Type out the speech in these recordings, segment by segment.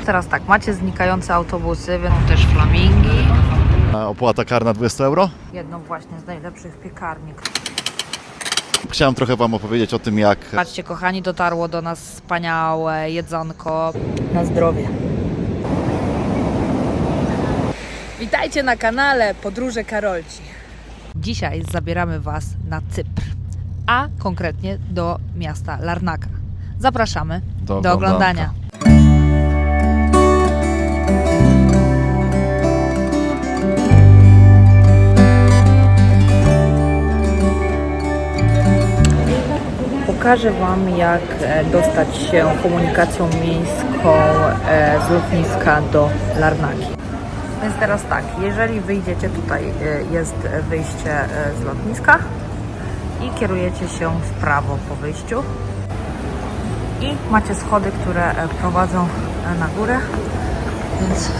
Teraz tak, macie znikające autobusy, będą też flamingi. Opłata karna 20 euro. Jedną właśnie z najlepszych piekarni. Chciałem trochę Wam opowiedzieć o tym, jak Patrzcie kochani, dotarło do nas wspaniałe jedzonko. Na zdrowie. Witajcie na kanale Podróże Karolci. Dzisiaj zabieramy Was na Cypr, a konkretnie do miasta Larnaka. Zapraszamy do oglądania. Pokażę Wam, jak dostać się komunikacją miejską z lotniska do Larnaki. Więc teraz tak, jeżeli wyjdziecie, tutaj jest wyjście z lotniska i kierujecie się w prawo po wyjściu i macie schody, które prowadzą na górę, więc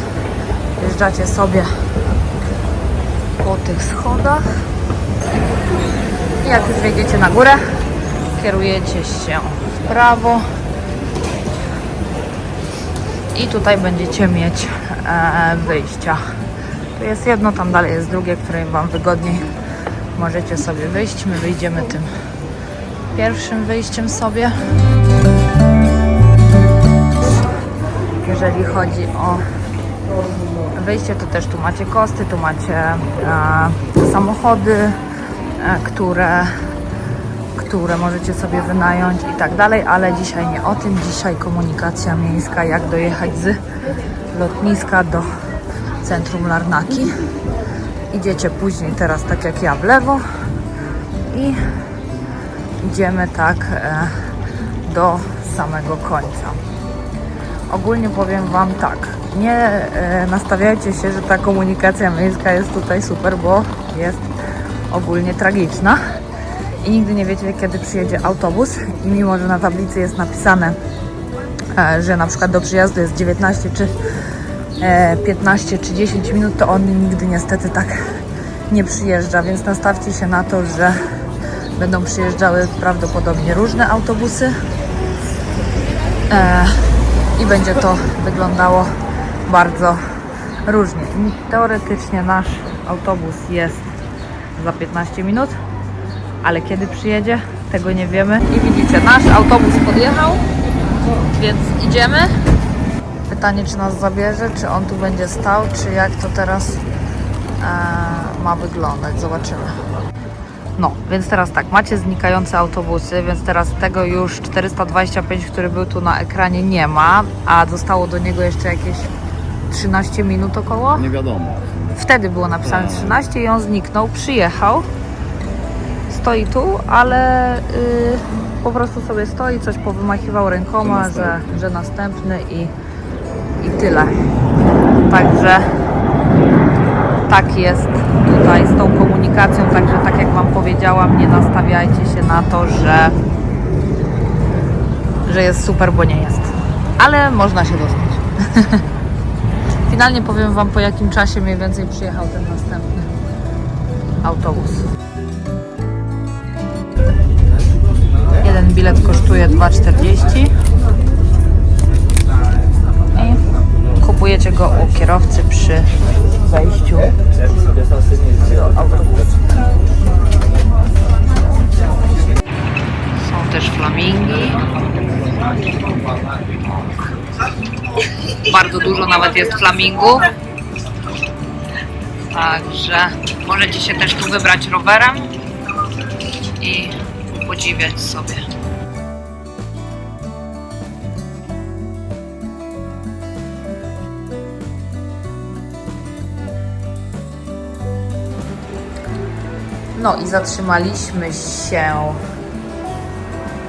wjeżdżacie sobie po tych schodach i jak już wejdziecie na górę, kierujecie się w prawo i tutaj będziecie mieć wyjścia. Tu jest jedno, tam dalej jest drugie, którym Wam wygodniej możecie sobie wyjść. My wyjdziemy tym pierwszym wyjściem sobie. Jeżeli chodzi o wyjście, to też tu macie kosty, tu macie samochody, które możecie sobie wynająć i tak dalej, ale dzisiaj nie o tym. Dzisiaj komunikacja miejska, jak dojechać z lotniska do centrum Larnaki. Idziecie później teraz tak jak ja w lewo i idziemy tak do samego końca. Ogólnie powiem Wam tak, nie nastawiajcie się, że ta komunikacja miejska jest tutaj super, bo jest ogólnie tragiczna. I nigdy nie wiecie, kiedy przyjedzie autobus i mimo, że na tablicy jest napisane, że na przykład do przyjazdu jest 19 czy 15 czy 10 minut, to on nigdy niestety tak nie przyjeżdża, więc nastawcie się na to, że będą przyjeżdżały prawdopodobnie różne autobusy i będzie to wyglądało bardzo różnie. Teoretycznie nasz autobus jest za 15 minut, ale kiedy przyjedzie, tego nie wiemy. I widzicie, nasz autobus podjechał, więc idziemy. Pytanie, czy nas zabierze, czy on tu będzie stał, czy jak to teraz ma wyglądać. Zobaczymy. No, więc teraz tak, macie znikające autobusy, więc teraz tego już 425, który był tu na ekranie, nie ma, a zostało do niego jeszcze jakieś 13 minut około. nie wiadomo. Wtedy było napisane 13 i on zniknął, przyjechał. Stoi tu, ale po prostu sobie stoi, coś powymachiwał rękoma, że następny i tyle. Także tak jest tutaj z tą komunikacją, także tak jak Wam powiedziałam, nie nastawiajcie się na to, że jest super, bo nie jest. Ale można się dostać. Finalnie powiem Wam, po jakim czasie mniej więcej przyjechał ten następny autobus. Jeden bilet kosztuje 2,40 i kupujecie go u kierowcy przy wejściu do autobusu. Są też flamingi. Bardzo dużo nawet jest flamingów. Także możecie się też tu wybrać rowerem i podziwiać sobie. No i zatrzymaliśmy się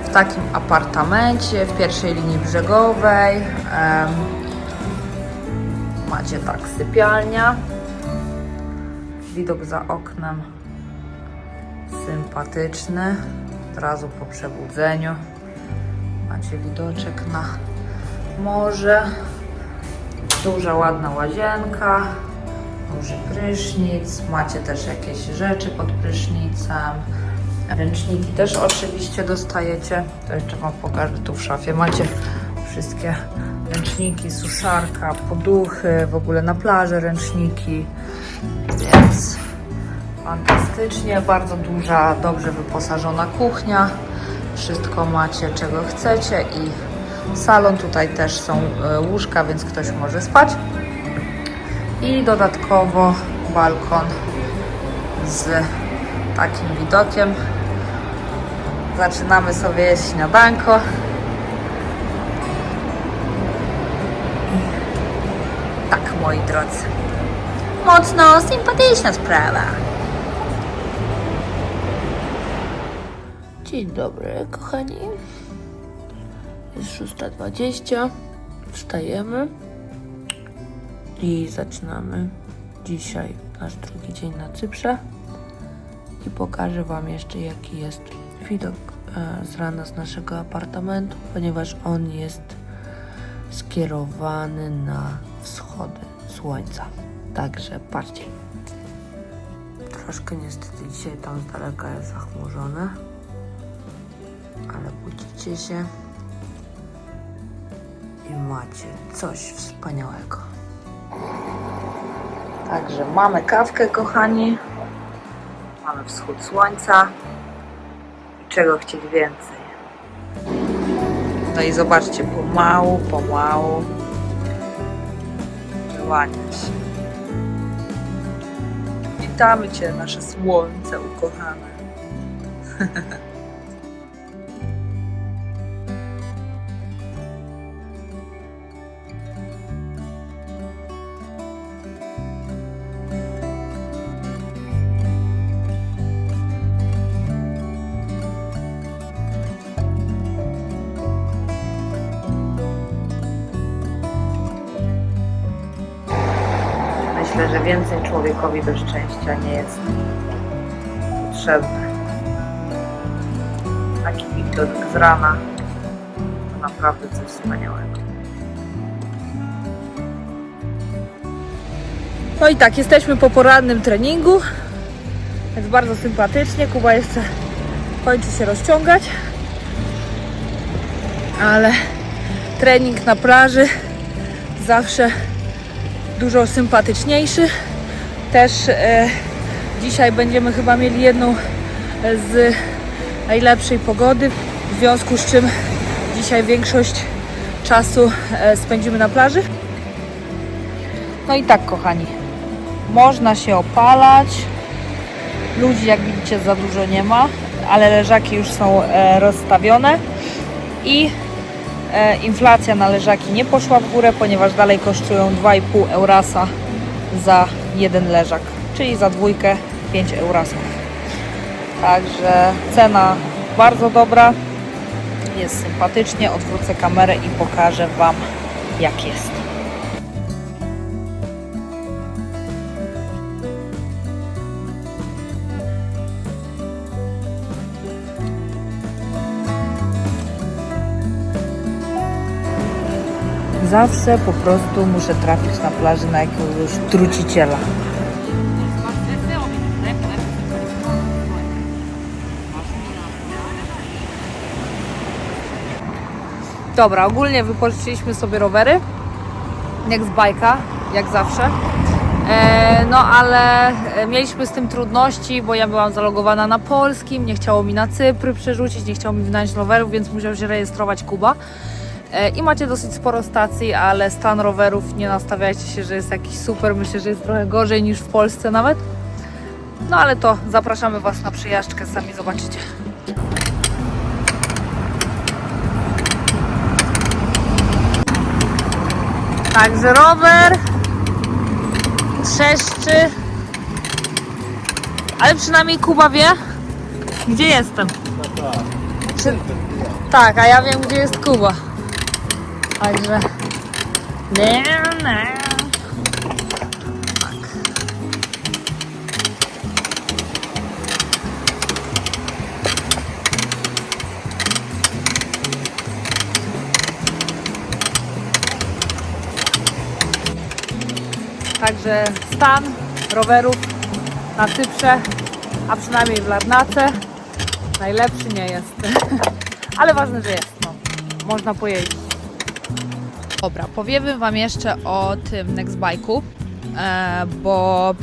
w takim apartamencie w pierwszej linii brzegowej. Macie tak, sypialnia, widok za oknem sympatyczny, od razu po przebudzeniu macie widoczek na morze, duża ładna łazienka, duży prysznic, macie też jakieś rzeczy pod prysznicem, ręczniki też oczywiście dostajecie, to jeszcze Wam pokażę, tu w szafie macie wszystkie ręczniki, suszarka, poduchy, w ogóle na plaży ręczniki, więc fantastycznie, bardzo duża, dobrze wyposażona kuchnia, wszystko macie czego chcecie i salon, tutaj też są łóżka, więc ktoś może spać i dodatkowo balkon z takim widokiem. Zaczynamy sobie jeść śniadanko. Tak, moi drodzy. Mocno sympatyczna sprawa. Dzień dobry, kochani. Jest 6:20. Wstajemy i zaczynamy dzisiaj nasz drugi dzień na Cyprze. I pokażę Wam jeszcze, jaki jest widok z rana z naszego apartamentu, ponieważ on jest skierowany na wschody słońca. Także patrzcie. Troszkę niestety dzisiaj tam z daleka jest zachmurzone, ale budzicie się i macie coś wspaniałego. Także mamy kawkę, kochani. Mamy wschód słońca. I czego chcieć więcej? No i zobaczcie, pomału wyłania się. Witamy Cię, nasze słońce ukochane. Myślę, że więcej człowiekowi do szczęścia nie jest potrzebne. Taki widok z rana to naprawdę coś wspaniałego. No i tak, jesteśmy po porannym treningu. Jest bardzo sympatycznie. Kuba jeszcze kończy się rozciągać. Ale trening na plaży zawsze dużo sympatyczniejszy. Też dzisiaj będziemy chyba mieli jedną z najlepszej pogody, w związku z czym dzisiaj większość czasu spędzimy na plaży. No i tak, kochani, można się opalać. Ludzi, jak widzicie, za dużo nie ma, ale leżaki już są rozstawione i inflacja na leżaki nie poszła w górę, ponieważ dalej kosztują 2,5 eurasa za jeden leżak, czyli za dwójkę 5 eurasów. Także cena bardzo dobra, jest sympatycznie. Odwrócę kamerę i pokażę Wam, jak jest. Zawsze po prostu muszę trafić na plaży na jakiegoś truciciela. Dobra, ogólnie wypożyczyliśmy sobie rowery, jak z bajka, jak zawsze. No ale mieliśmy z tym trudności, bo ja byłam zalogowana na polskim, nie chciało mi na Cypr przerzucić, nie chciało mi wynająć rowerów, więc musiał się rejestrować Kuba. I macie dosyć sporo stacji, ale stan rowerów, nie nastawiajcie się, że jest jakiś super. Myślę, że jest trochę gorzej niż w Polsce nawet. No ale to zapraszamy Was na przejażdżkę, sami zobaczycie. Także rower trzeszczy, ale przynajmniej Kuba wie, gdzie jestem. Tak, a ja wiem, gdzie jest Kuba. Także Także stan rowerów na Cyprze, a przynajmniej w Larnace, najlepszy nie jest. Ale ważne, że jest. No. Można pojeździć. Dobra, powiemy Wam jeszcze o tym Nextbike'u, bo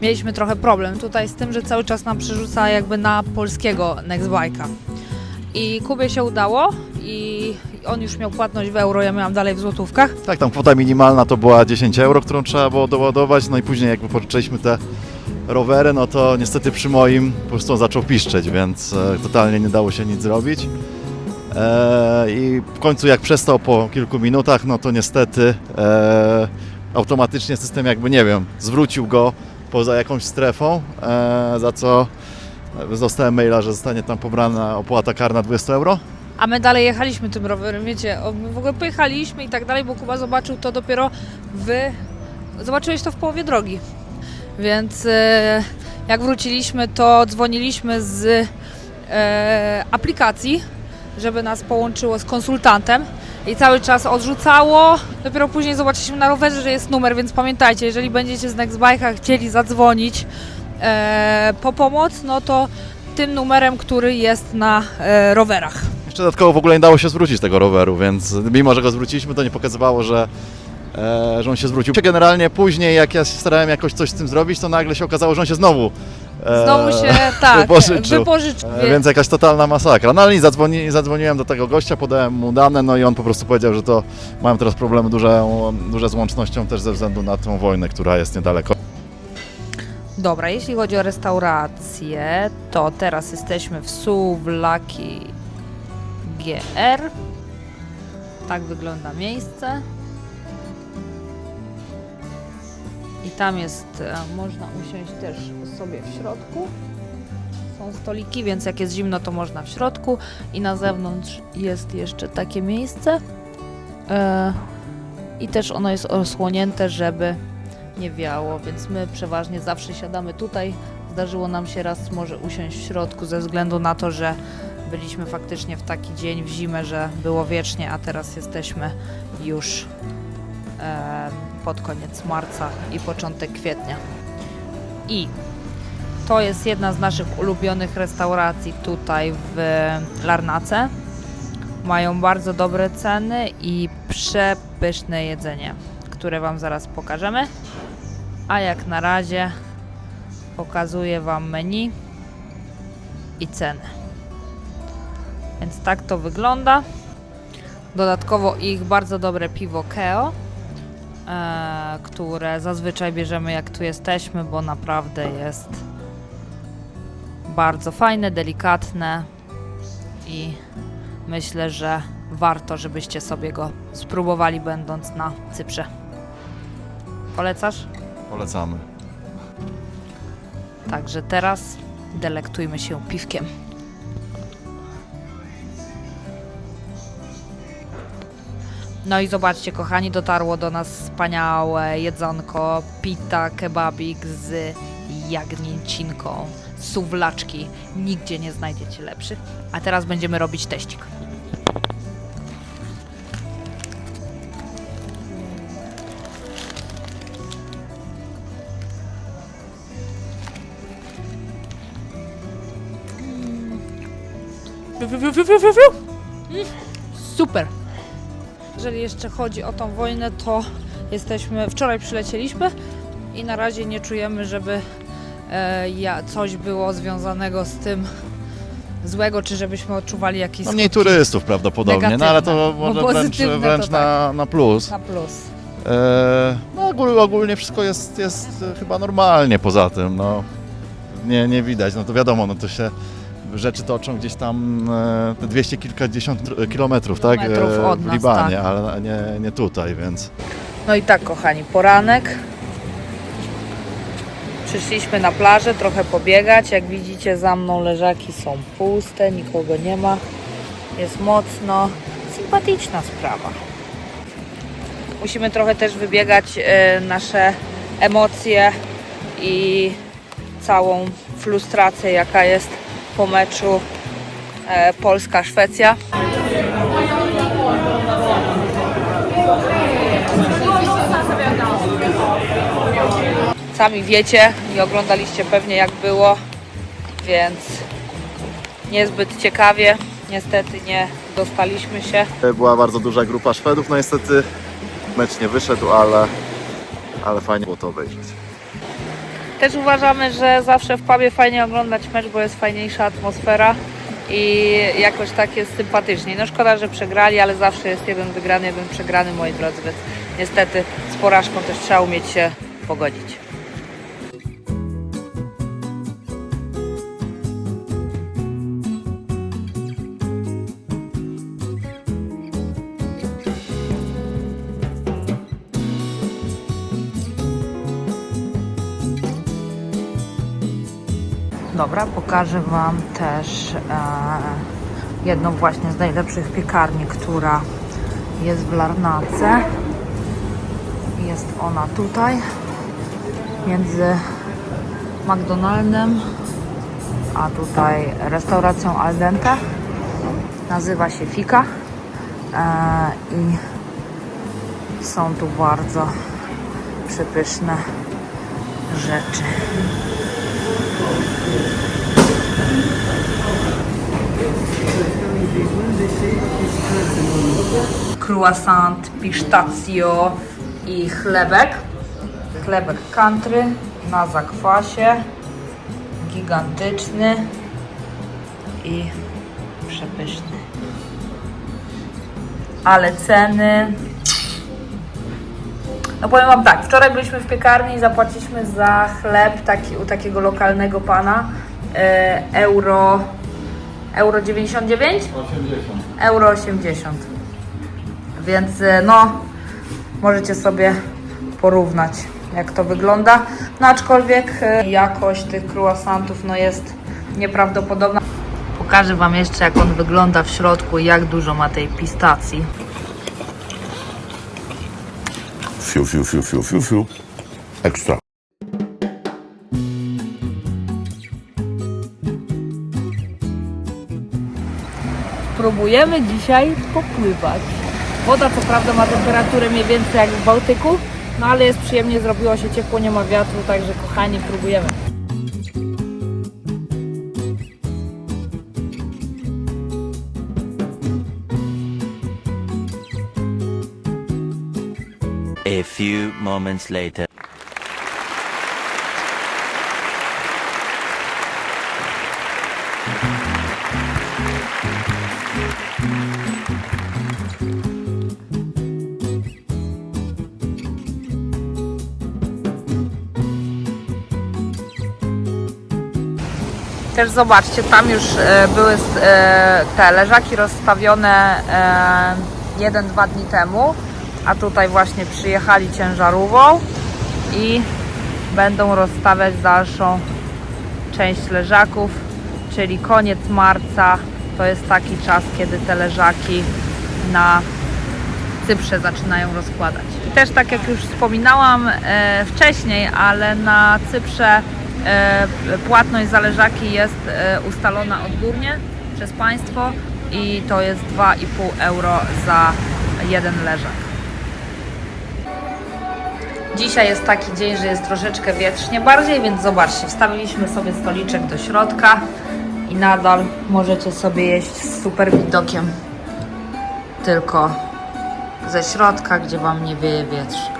mieliśmy trochę problem tutaj z tym, że cały czas nam przerzuca jakby na polskiego Nextbike'a. I Kubie się udało i on już miał płatność w euro, ja miałam dalej w złotówkach. Tak, tam kwota minimalna to była 10 euro, którą trzeba było doładować, no i później jak wypożyczyliśmy te rowery, no to niestety przy moim po prostu on zaczął piszczeć, więc totalnie nie dało się nic zrobić. I w końcu jak przestał po kilku minutach, no to niestety automatycznie system jakby, nie wiem, zwrócił go poza jakąś strefą, za co dostałem maila, że zostanie tam pobrana opłata karna 20 euro. A my dalej jechaliśmy tym rowerem, wiecie, my w ogóle pojechaliśmy i tak dalej, bo Kuba zobaczył to dopiero zobaczyłeś to w połowie drogi. Więc jak wróciliśmy, to dzwoniliśmy z aplikacji, żeby nas połączyło z konsultantem i cały czas odrzucało. Dopiero później zobaczyliśmy na rowerze, że jest numer, więc pamiętajcie, jeżeli będziecie z Nextbike'a chcieli zadzwonić po pomoc, no to tym numerem, który jest na rowerach. Jeszcze dodatkowo w ogóle nie dało się zwrócić tego roweru, więc mimo, że go zwróciliśmy, to nie pokazywało, że on się zwrócił. Generalnie później, jak ja starałem jakoś coś z tym zrobić, to nagle się okazało, że on się znowu się tak wypożyczył. Więc jakaś totalna masakra. No ale nie, zadzwoniłem do tego gościa, podałem mu dane, no i on po prostu powiedział, że to mają teraz problemy duże z łącznością też ze względu na tą wojnę, która jest niedaleko. Dobra, jeśli chodzi o restaurację, to teraz jesteśmy w Suwłaki GR. Tak wygląda miejsce. I tam jest, można usiąść też sobie w środku. Są stoliki, więc jak jest zimno, to można w środku. I na zewnątrz jest jeszcze takie miejsce. I też ono jest osłonięte, żeby nie wiało, więc my przeważnie zawsze siadamy tutaj. Zdarzyło nam się raz może usiąść w środku ze względu na to, że byliśmy faktycznie w taki dzień w zimę, że było wiecznie, a teraz jesteśmy już pod koniec marca i początek kwietnia. I to jest jedna z naszych ulubionych restauracji tutaj w Larnace. Mają bardzo dobre ceny i przepyszne jedzenie, które Wam zaraz pokażemy. A jak na razie pokazuję Wam menu i ceny. Więc tak to wygląda. Dodatkowo ich bardzo dobre piwo Keo, które zazwyczaj bierzemy jak tu jesteśmy, bo naprawdę jest bardzo fajne, delikatne i myślę, że warto, żebyście sobie go spróbowali, będąc na Cyprze. Polecasz? Polecamy. Także teraz delektujmy się piwkiem. No i zobaczcie, kochani, dotarło do nas wspaniałe jedzonko, pita, kebabik z jagnięcinką, suwlaczki. Nigdzie nie znajdziecie lepszych. A teraz będziemy robić teścik. Super! Jeżeli jeszcze chodzi o tą wojnę, to wczoraj przylecieliśmy i na razie nie czujemy, żeby coś było związanego z tym złego, czy żebyśmy odczuwali jakieś No mniej turystów prawdopodobnie, no ale to może wręcz to tak. na plus. Na plus. No ogólnie wszystko jest chyba normalnie poza tym, no nie widać, no to wiadomo, no to się rzeczy toczą gdzieś tam te 200 kilkadziesiąt kilometrów, tak? Od w nas, Libanie, tak. ale nie tutaj, więc. No i tak, kochani, poranek. Przyszliśmy na plażę trochę pobiegać. Jak widzicie, za mną leżaki są puste, nikogo nie ma. Jest mocno sympatyczna sprawa. Musimy trochę też wybiegać nasze emocje i całą frustrację, jaka jest po meczu Polska-Szwecja. Sami wiecie i oglądaliście pewnie jak było, więc niezbyt ciekawie. Niestety nie dostaliśmy się. Była bardzo duża grupa Szwedów, no niestety mecz nie wyszedł, ale fajnie było to obejrzeć. Też uważamy, że zawsze w pubie fajnie oglądać mecz, bo jest fajniejsza atmosfera i jakoś tak jest sympatycznie. No szkoda, że przegrali, ale zawsze jest jeden wygrany, jeden przegrany, moi drodzy, więc niestety z porażką też trzeba umieć się pogodzić. Dobra, pokażę Wam też jedną właśnie z najlepszych piekarni, która jest w Larnace. Jest ona tutaj, między McDonaldem a tutaj restauracją Al Dente. Nazywa się Fika i są tu bardzo przepyszne rzeczy. Croissant, pistacjo i chlebek. Chlebek country na zakwasie. Gigantyczny i przepyszny. Ale ceny... No powiem Wam tak, wczoraj byliśmy w piekarni i zapłaciliśmy za chleb u takiego lokalnego pana euro 99? 80. Euro 80. Więc no, możecie sobie porównać, jak to wygląda. No aczkolwiek jakość tych croissantów no jest nieprawdopodobna. Pokażę Wam jeszcze, jak on wygląda w środku i jak dużo ma tej pistacji. Fiu, fiu, fiu, fiu, fiu, fiu. Ekstra. Próbujemy dzisiaj popływać. Woda co prawda ma temperaturę mniej więcej jak w Bałtyku, no ale jest przyjemnie, zrobiło się ciepło, nie ma wiatru, także kochani, próbujemy. A few moments later. Też zobaczcie, tam już były te leżaki rozstawione 1-2 dni temu, a tutaj właśnie przyjechali ciężarówką i będą rozstawiać dalszą część leżaków, czyli koniec marca to jest taki czas, kiedy te leżaki na Cyprze zaczynają rozkładać. I też tak jak już wspominałam wcześniej, ale na Cyprze płatność za leżaki jest ustalona odgórnie przez państwo i to jest 2,5 euro za jeden leżak. Dzisiaj jest taki dzień, że jest troszeczkę wietrznie bardziej, więc zobaczcie, wstawiliśmy sobie stoliczek do środka i nadal możecie sobie jeść z super widokiem, tylko ze środka, gdzie Wam nie wieje wietrzyk.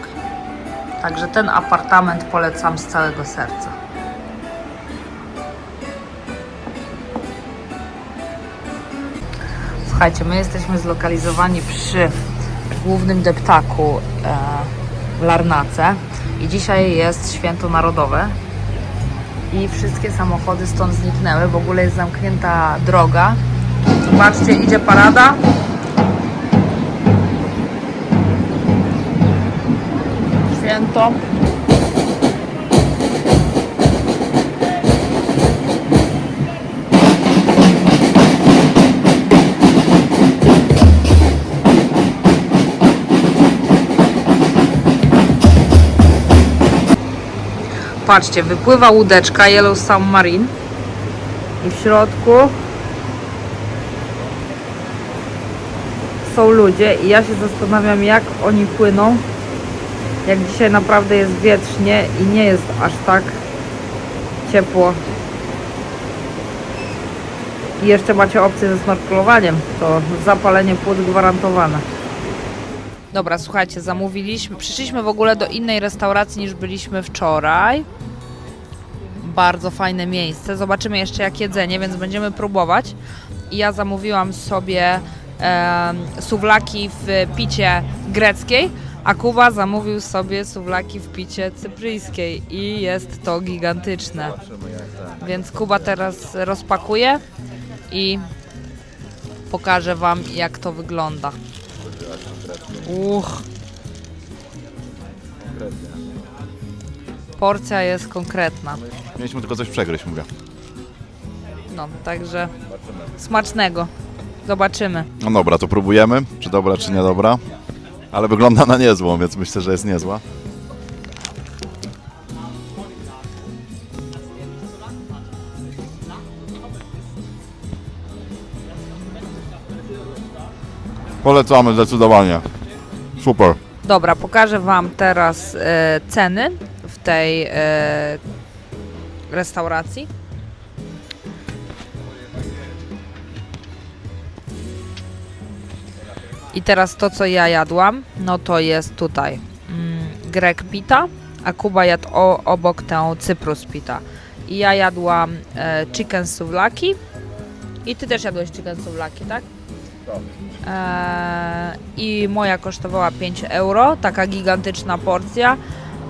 Także ten apartament polecam z całego serca. Słuchajcie, my jesteśmy zlokalizowani przy głównym deptaku w Larnace i dzisiaj jest święto narodowe i wszystkie samochody stąd zniknęły, w ogóle jest zamknięta droga. Zobaczcie, idzie parada. Święto. Patrzcie, wypływa łódeczka Yellow Submarine i w środku są ludzie i ja się zastanawiam, jak oni płyną, jak dzisiaj naprawdę jest wietrznie i nie jest aż tak ciepło i jeszcze macie opcję ze snorkelowaniem, to zapalenie płuc gwarantowane. Dobra, słuchajcie, przyszliśmy w ogóle do innej restauracji niż byliśmy wczoraj. Bardzo fajne miejsce. Zobaczymy jeszcze jak jedzenie, więc będziemy próbować. I ja zamówiłam sobie suwlaki w picie greckiej, a Kuba zamówił sobie suwlaki w picie cypryjskiej i jest to gigantyczne. Więc Kuba teraz rozpakuje i pokażę wam jak to wygląda. Porcja jest konkretna. Mieliśmy tylko coś przegryźć, mówię. No, także smacznego. Zobaczymy. No dobra, to próbujemy, czy dobra, czy niedobra. Ale wygląda na niezłą, więc myślę, że jest niezła. Polecamy zdecydowanie. Super. Dobra, pokażę wam teraz ceny w tej restauracji. I teraz to, co ja jadłam, no to jest tutaj Grek Pita, a Kuba jadł obok tę Cyprus Pita. I ja jadłam chicken souvlaki i ty też jadłeś chicken souvlaki, tak? I moja kosztowała 5 euro, taka gigantyczna porcja,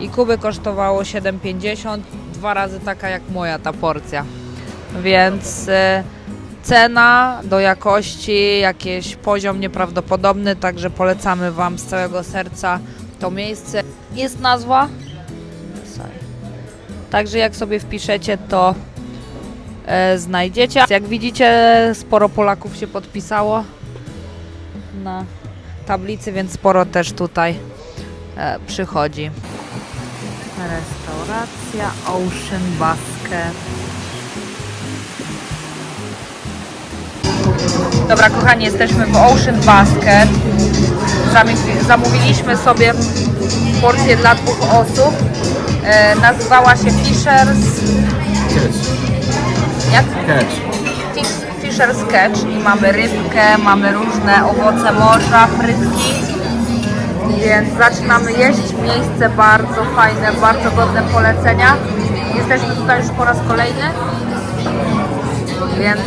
i Kuby kosztowało 7,50, 2 razy taka jak moja ta porcja. Więc cena do jakości, jakiś poziom nieprawdopodobny, także polecamy wam z całego serca to miejsce. Jest nazwa, także jak sobie wpiszecie, to znajdziecie. Jak widzicie, sporo Polaków się podpisało na tablicy, więc sporo też tutaj przychodzi. Restauracja Ocean Basket. Dobra, kochani, jesteśmy w Ocean Basket. Zamówiliśmy sobie porcję dla 2 osób. Nazywała się Fisher's... Jak? Fisher's Catch i mamy rybkę, mamy różne owoce morza, frytki, więc zaczynamy jeść. Miejsce bardzo fajne, bardzo godne polecenia. Jesteśmy tutaj już po raz kolejny, więc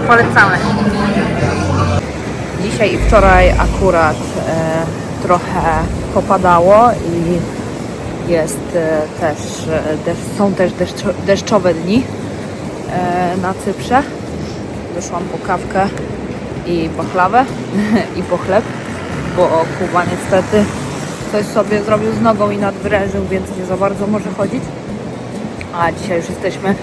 polecamy. Dzisiaj i wczoraj akurat trochę popadało i jest są też deszczowe dni na Cyprze. Wyszłam po kawkę i po chlawę i po chleb, bo Kuba niestety coś sobie zrobił z nogą i nadwyrężył, więc nie za bardzo może chodzić. A dzisiaj już jesteśmy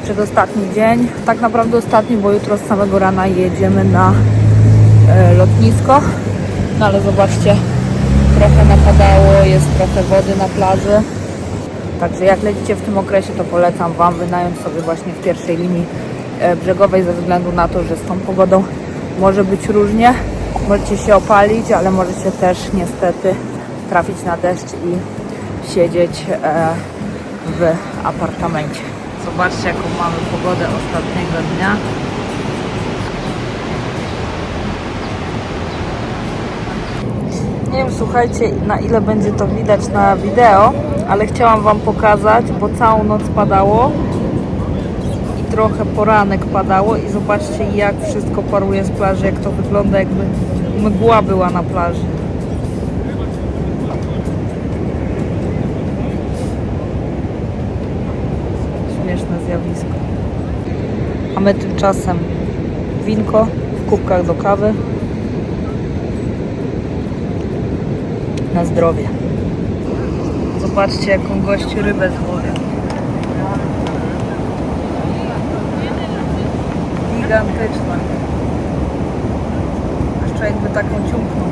przedostatni dzień, tak naprawdę ostatni, bo jutro z samego rana jedziemy na lotnisko. No ale zobaczcie, trochę napadało, jest trochę wody na plaży. Także jak lecicie w tym okresie, to polecam wam wynająć sobie właśnie w pierwszej linii brzegowej, ze względu na to, że z tą pogodą może być różnie. Możecie się opalić, ale możecie też niestety trafić na deszcz i siedzieć w apartamencie. Zobaczcie, jaką mamy pogodę ostatniego dnia. Nie wiem, słuchajcie, na ile będzie to widać na wideo, ale chciałam wam pokazać, bo całą noc padało i trochę poranek padało i zobaczcie, jak wszystko paruje z plaży, jak to wygląda, jakby mgła była na plaży. Śmieszne zjawisko. A my tymczasem winko w kubkach do kawy. Na zdrowie. Zobaczcie, jaką gości rybę złowił. Gigantyczna. Jeszcze jakby taką ciumknął.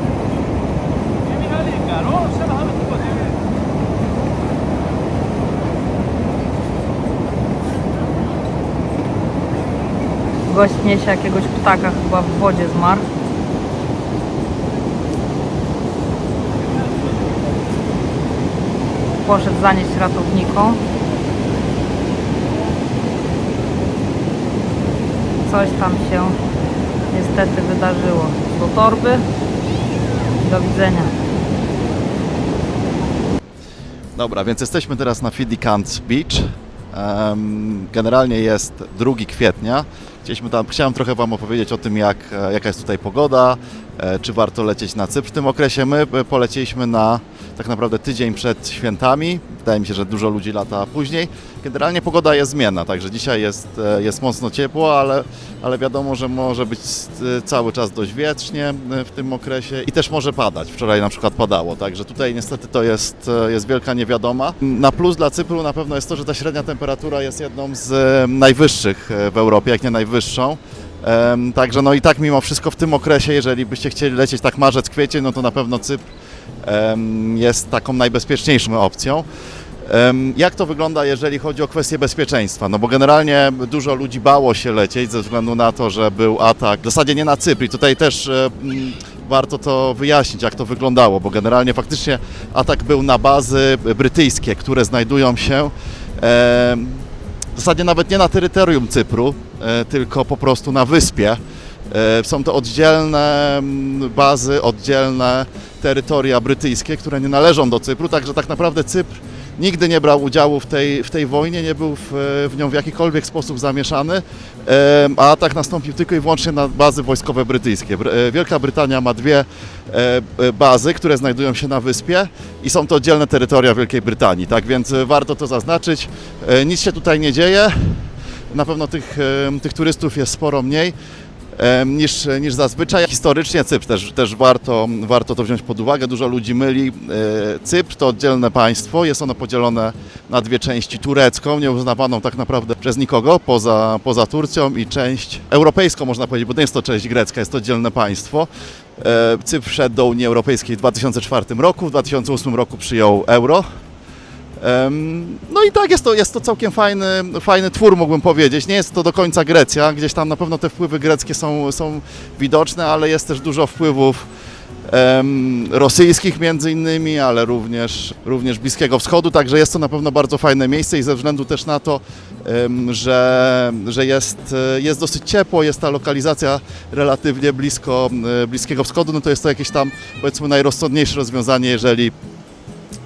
Gość niesie jakiegoś ptaka, chyba w wodzie zmarł. Poszedł zanieść ratownikom. Coś tam się niestety wydarzyło. Do torby Do widzenia. Dobra, więc jesteśmy teraz na Fiddicant Beach. Generalnie jest 2 kwietnia. Chciałem trochę Wam opowiedzieć o tym, jaka jest tutaj pogoda, czy warto lecieć na Cypr w tym okresie. My polecieliśmy na tak naprawdę tydzień przed świętami. Wydaje mi się, że dużo ludzi lata później. Generalnie pogoda jest zmienna, także dzisiaj jest mocno ciepło, ale wiadomo, że może być cały czas dość wietrznie w tym okresie i też może padać. Wczoraj na przykład padało, także tutaj niestety to jest wielka niewiadoma. Na plus dla Cypru na pewno jest to, że ta średnia temperatura jest jedną z najwyższych w Europie, jak nie najwyższą. Także no i tak mimo wszystko w tym okresie, jeżeli byście chcieli lecieć tak marzec, kwiecień, no to na pewno Cypr jest taką najbezpieczniejszą opcją. Jak to wygląda, jeżeli chodzi o kwestię bezpieczeństwa? No bo generalnie dużo ludzi bało się lecieć ze względu na to, że był atak, w zasadzie nie na Cypr i tutaj też warto to wyjaśnić, jak to wyglądało, bo generalnie faktycznie atak był na bazy brytyjskie, które znajdują się w zasadzie nawet nie na terytorium Cypru, tylko po prostu na wyspie. Są to oddzielne bazy, oddzielne terytoria brytyjskie, które nie należą do Cypru, także tak naprawdę Cypr nigdy nie brał udziału w tej wojnie, nie był w nią w jakikolwiek sposób zamieszany, a atak nastąpił tylko i wyłącznie na bazy wojskowe brytyjskie. Wielka Brytania ma 2 bazy, które znajdują się na wyspie i są to oddzielne terytoria Wielkiej Brytanii, tak więc warto to zaznaczyć. Nic się tutaj nie dzieje, na pewno tych turystów jest sporo mniej niż zazwyczaj. Historycznie Cypr też warto to wziąć pod uwagę. Dużo ludzi myli. Cypr to oddzielne państwo, jest ono podzielone na 2 części. Turecką, nieuznawaną tak naprawdę przez nikogo poza Turcją i część europejską, można powiedzieć, bo nie jest to część grecka, jest to oddzielne państwo. Cypr wszedł do Unii Europejskiej w 2004 roku, w 2008 roku przyjął euro. No i tak, jest to całkiem fajny twór, mógłbym powiedzieć. Nie jest to do końca Grecja, gdzieś tam na pewno te wpływy greckie są widoczne, ale jest też dużo wpływów rosyjskich między innymi, ale również Bliskiego Wschodu, także jest to na pewno bardzo fajne miejsce i ze względu też na to, że jest dosyć ciepło, jest ta lokalizacja relatywnie blisko Bliskiego Wschodu, no to jest to jakieś tam, powiedzmy, najrozsądniejsze rozwiązanie, jeżeli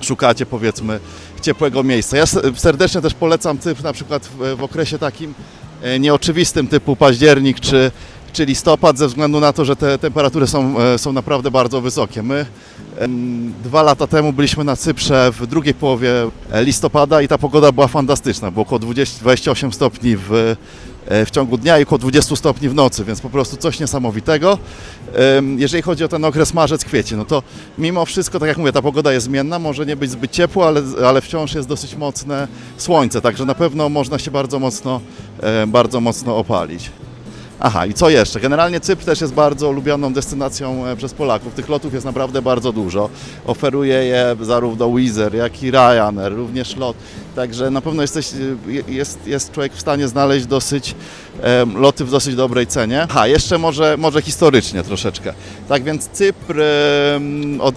szukacie, powiedzmy, ciepłego miejsca. Ja serdecznie też polecam Cypr na przykład w okresie takim nieoczywistym typu październik czy listopad, ze względu na to, że te temperatury są naprawdę bardzo wysokie. My 2 lata temu byliśmy na Cyprze w drugiej połowie listopada i ta pogoda była fantastyczna. Było około 28 stopni w ciągu dnia i około 20 stopni w nocy, więc po prostu coś niesamowitego. Jeżeli chodzi o ten okres marzec-kwiecień, no to mimo wszystko, tak jak mówię, ta pogoda jest zmienna, może nie być zbyt ciepło, ale wciąż jest dosyć mocne słońce, także na pewno można się bardzo mocno opalić. Aha, i co jeszcze? Generalnie Cypr też jest bardzo lubianą destynacją przez Polaków. Tych lotów jest naprawdę bardzo dużo. Oferuje je zarówno Wizz Air, jak i Ryanair, również LOT. Także na pewno jest człowiek w stanie znaleźć loty w dosyć dobrej cenie. Aha, jeszcze może historycznie troszeczkę. Tak więc Cypr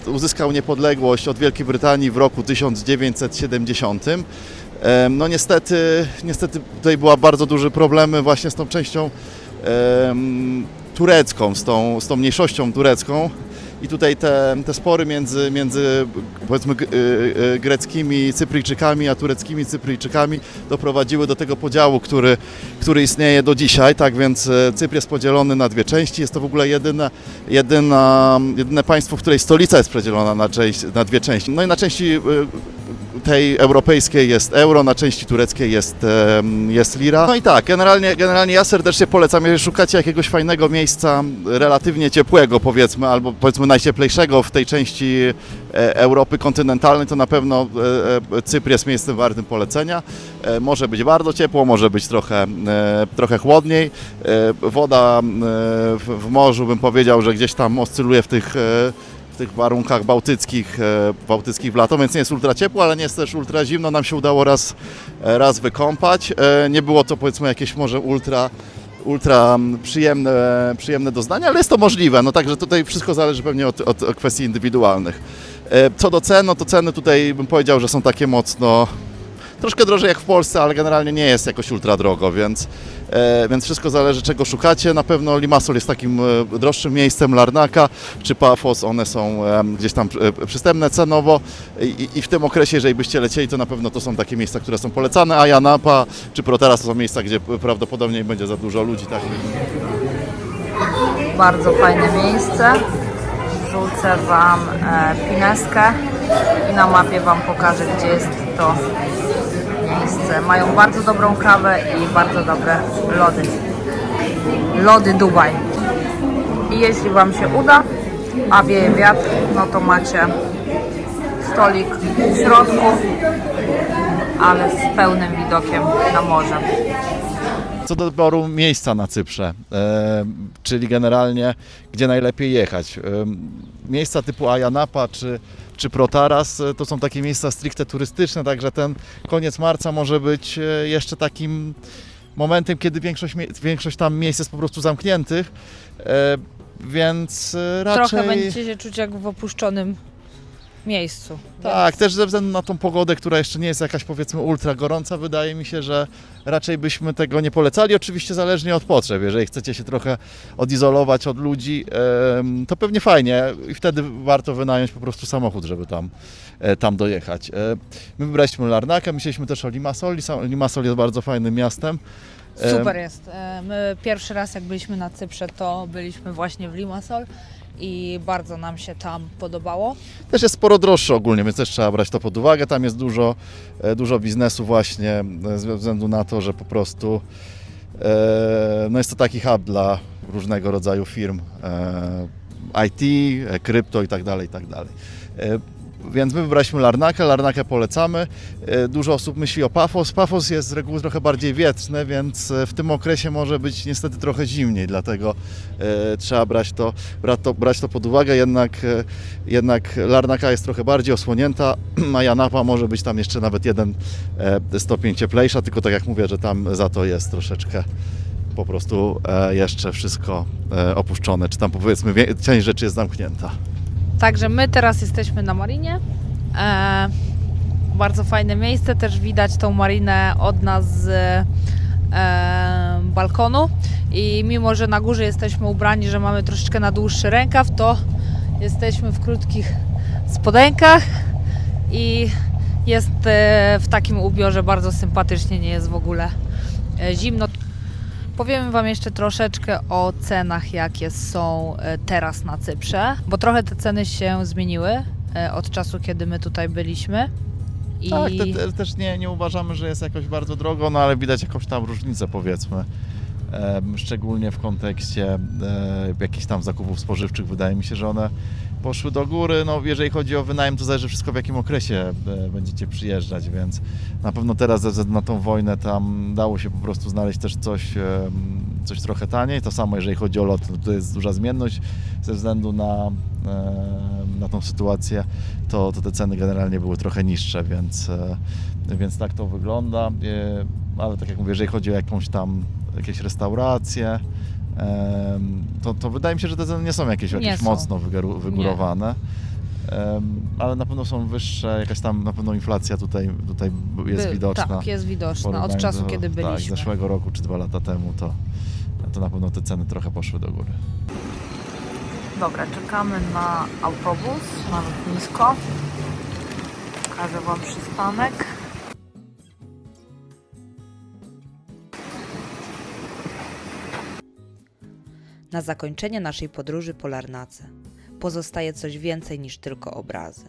uzyskał niepodległość od Wielkiej Brytanii w roku 1970. No niestety tutaj była bardzo duże problemy właśnie z tą częścią turecką, z tą mniejszością turecką i tutaj te spory między powiedzmy greckimi Cypryjczykami a tureckimi Cypryjczykami doprowadziły do tego podziału, który istnieje do dzisiaj, tak więc Cypr jest podzielony na 2 części, jest to w ogóle jedyne państwo, w której stolica jest podzielona na 2 części. No i na części tej europejskiej jest euro, na części tureckiej jest lira. No i tak, generalnie ja serdecznie polecam, jeżeli szukacie jakiegoś fajnego miejsca, relatywnie ciepłego powiedzmy, albo powiedzmy najcieplejszego w tej części Europy kontynentalnej, to na pewno Cypr jest miejscem wartym polecenia. Może być bardzo ciepło, może być trochę chłodniej. Woda w morzu, bym powiedział, że gdzieś tam oscyluje w tych warunkach bałtyckich w lato, więc nie jest ultra ciepło, ale nie jest też ultra zimno. Nam się udało raz wykąpać. Nie było to, powiedzmy, jakieś może ultra przyjemne doznanie, ale jest to możliwe. No także tutaj wszystko zależy pewnie od kwestii indywidualnych. Co do cen, no to ceny tutaj bym powiedział, że są takie mocno troszkę drożej jak w Polsce, ale generalnie nie jest jakoś ultra drogo, więc wszystko zależy czego szukacie. Na pewno Limassol jest takim droższym miejscem, Larnaca czy Paphos, one są gdzieś tam przystępne cenowo i w tym okresie, jeżeli byście lecieli, to na pewno to są takie miejsca, które są polecane, a Ayia Napa czy Protaras to są miejsca, gdzie prawdopodobnie będzie za dużo ludzi. Tak? Bardzo fajne miejsce. Wrzucę Wam pineskę i na mapie Wam pokażę, gdzie jest to miejsce. Mają bardzo dobrą kawę i bardzo dobre lody. Lody Dubaj. I jeśli Wam się uda, a wieje wiatr, no to macie stolik w środku, ale z pełnym widokiem na morze. Co do wyboru miejsca na Cyprze, czyli generalnie gdzie najlepiej jechać. Miejsca typu Ayia Napa czy Protaras to są takie miejsca stricte turystyczne, także ten koniec marca może być jeszcze takim momentem, kiedy większość tam miejsc jest po prostu zamkniętych, więc raczej... Trochę będziecie się czuć jak w opuszczonym miejscu. Tak, też ze względu na tą pogodę, która jeszcze nie jest jakaś powiedzmy ultra gorąca, wydaje mi się, że raczej byśmy tego nie polecali, oczywiście zależnie od potrzeb. Jeżeli chcecie się trochę odizolować od ludzi, to pewnie fajnie i wtedy warto wynająć po prostu samochód, żeby tam dojechać. My wybraliśmy Larnacę, myśleliśmy też o Limassol. Limassol jest bardzo fajnym miastem. Super jest. My pierwszy raz jak byliśmy na Cyprze, to byliśmy właśnie w Limassol i bardzo nam się tam podobało. Też jest sporo droższy ogólnie, więc też trzeba brać to pod uwagę. Tam jest dużo biznesu właśnie ze względu na to, że po prostu no jest to taki hub dla różnego rodzaju firm IT, krypto i tak dalej, i tak dalej. Więc my wybraliśmy Larnacę polecamy. Dużo osób myśli o Paphos. Paphos jest z reguły trochę bardziej wietrzny, więc w tym okresie może być niestety trochę zimniej, dlatego trzeba brać to pod uwagę. Jednak Larnaca jest trochę bardziej osłonięta, a Ayia Napa może być tam jeszcze nawet 1 stopień cieplejsza, tylko tak jak mówię, że tam za to jest troszeczkę po prostu jeszcze wszystko opuszczone, czy tam powiedzmy część rzeczy jest zamknięta. Także my teraz jesteśmy na marinie. Bardzo fajne miejsce, też widać tą marinę od nas z balkonu i mimo, że na górze jesteśmy ubrani, że mamy troszeczkę na dłuższy rękaw, to jesteśmy w krótkich spodenkach i jest w takim ubiorze bardzo sympatycznie, nie jest w ogóle zimno. Powiem Wam jeszcze troszeczkę o cenach, jakie są teraz na Cyprze, bo trochę te ceny się zmieniły od czasu, kiedy my tutaj byliśmy. Tak, też nie uważamy, że jest jakoś bardzo drogo, no ale widać jakąś tam różnicę powiedzmy. Szczególnie w kontekście jakichś tam zakupów spożywczych, wydaje mi się, że one poszły do góry. No, jeżeli chodzi o wynajem, to zależy wszystko w jakim okresie będziecie przyjeżdżać, więc na pewno teraz ze względu na tą wojnę tam dało się po prostu znaleźć też coś trochę taniej. To samo jeżeli chodzi o lot, no, to jest duża zmienność ze względu na tą sytuację, to te ceny generalnie były trochę niższe, więc tak to wygląda. Ale tak jak mówię, jeżeli chodzi o jakieś restauracje, to wydaje mi się, że te ceny nie są jakieś mocno wygórowane, ale na pewno są wyższe, jakaś tam na pewno inflacja tutaj jest widoczna. Tak, jest widoczna od czasu, kiedy byliśmy. Tak, zeszłego roku czy 2 lata temu to na pewno te ceny trochę poszły do góry. Dobra, czekamy na autobus, na lotnisko. Pokażę Wam przystanek. Na zakończenie naszej podróży po Larnace pozostaje coś więcej niż tylko obrazy.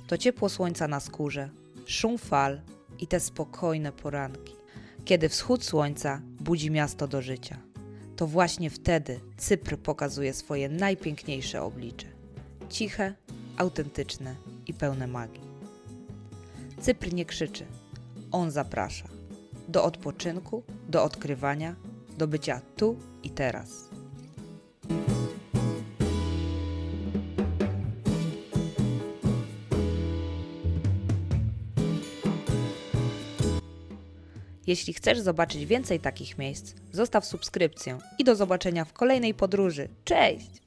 To ciepło słońca na skórze, szum fal i te spokojne poranki, kiedy wschód słońca budzi miasto do życia. To właśnie wtedy Cypr pokazuje swoje najpiękniejsze oblicze. Ciche, autentyczne i pełne magii. Cypr nie krzyczy, on zaprasza. Do odpoczynku, do odkrywania, do bycia tu i teraz. Jeśli chcesz zobaczyć więcej takich miejsc, zostaw subskrypcję i do zobaczenia w kolejnej podróży. Cześć!